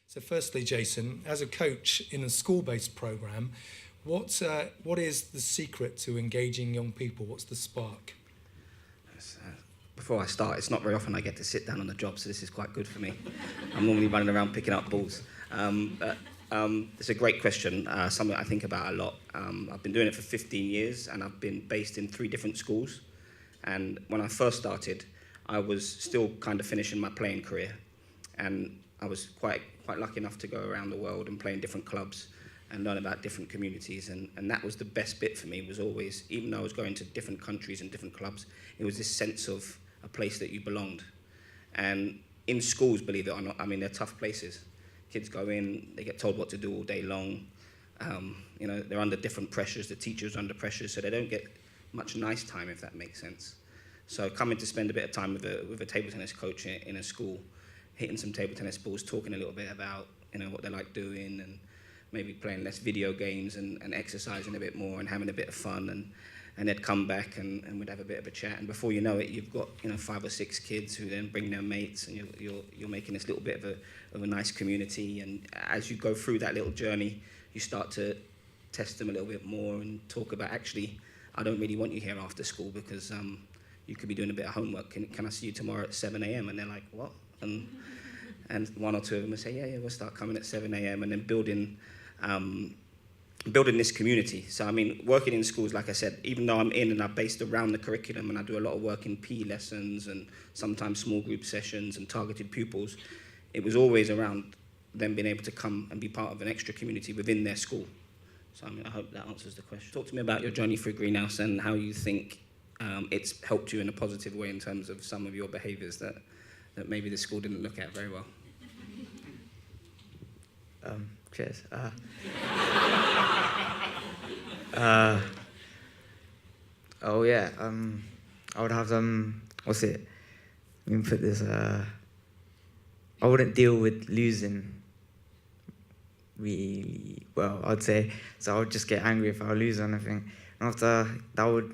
So firstly, Jason, as a coach in a school-based program, what is the secret to engaging young people? What's the spark? Before I start, it's not very often I get to sit down on the job, so this is quite good for me. I'm normally running around picking up balls. It's a great question, something I think about a lot. I've been doing it for 15 years, and I've been based in 3 different schools. And when I first started, I was still kind of finishing my playing career. And I was quite lucky enough to go around the world and play in different clubs and learn about different communities. And that was the best bit for me, was always, even though I was going to different countries and different clubs, it was this sense of a place that you belonged. And in schools, believe it or not, I mean, they're tough places. Kids go in, they get told what to do all day long. They're under different pressures. The teacher's under pressure, so they don't get much nice time, if that makes sense. So coming to spend a bit of time with a table tennis coach in a school, hitting some table tennis balls, talking a little bit about what they like doing, and maybe playing less video games and exercising a bit more and having a bit of fun, and they'd come back and we'd have a bit of a chat, and before you know it, you've got 5 or 6 kids who then bring their mates, and you're making this little bit of a nice community. And as you go through that little journey, you start to test them a little bit more and talk about, actually, I don't really want you here after school because you could be doing a bit of homework. Can I see you tomorrow at 7 a.m? And they're like, what? And 1 or 2 of them will say, yeah, we'll start coming at 7 a.m. and then building this community. So, I mean, working in schools, like I said, even though I'm in and I'm based around the curriculum and I do a lot of work in PE lessons and sometimes small group sessions and targeted pupils, it was always around them being able to come and be part of an extra community within their school. So, I mean, I hope that answers the question. Talk to me about your journey through Greenhouse and how you think it's helped you in a positive way in terms of some of your behaviours that maybe the school didn't look at very well. Cheers. I would have what's it? Let me put this. I wouldn't deal with losing really well, I'd say. So I would just get angry if I lose or anything. And after that would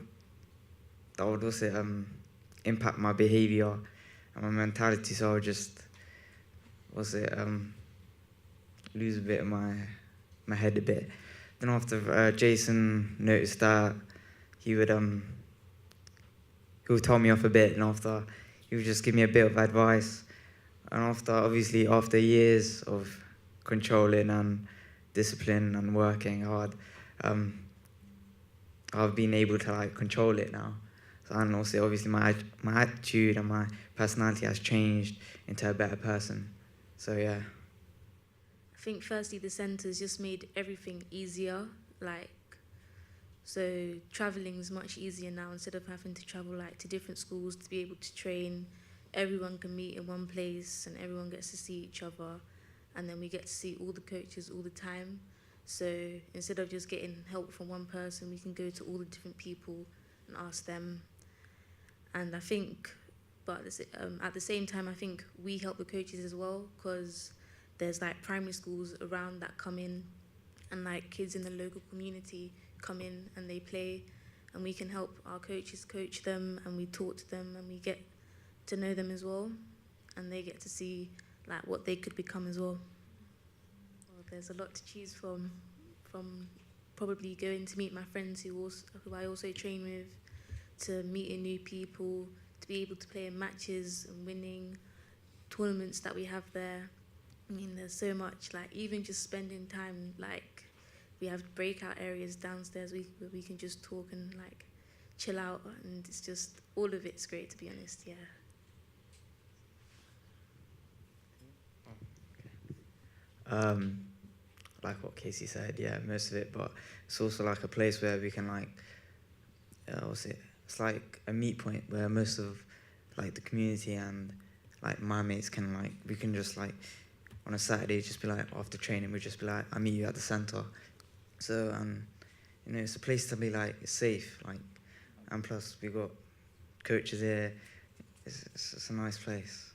also impact my behaviour and my mentality. So I would just lose a bit of my head a bit. Then after Jason noticed that, he would tell me off a bit, and after he would just give me a bit of advice. And after years of controlling and discipline and working hard, I've been able to control it now. So, and also obviously my attitude and my personality has changed into a better person. So yeah. I think firstly the centre's just made everything easier. So travelling is much easier now. Instead of having to travel to different schools to be able to train, everyone can meet in one place and everyone gets to see each other, and then we get to see all the coaches all the time. So instead of just getting help from one person, we can go to all the different people and ask them. And I think, but at the same time, I think we help the coaches as well, because there's primary schools around that come in, and kids in the local community come in and they play, and we can help our coaches coach them, and we talk to them and we get to know them as well, and they get to see what they could become as well. There's a lot to choose from probably going to meet my friends who I also train with, to meeting new people, to be able to play in matches and winning tournaments that we have there. I mean, there's so much, even just spending time, we have breakout areas downstairs where we can just talk and chill out, and it's just, all of it's great, to be honest, yeah. Like what Casey said, yeah, most of it, but it's also a place where we can it's like a meet point where most of the community and my mates can we can just on a Saturday just be after training, we just be I meet you at the centre. So it's a place to be it's safe, and plus we got coaches here. It's a nice place.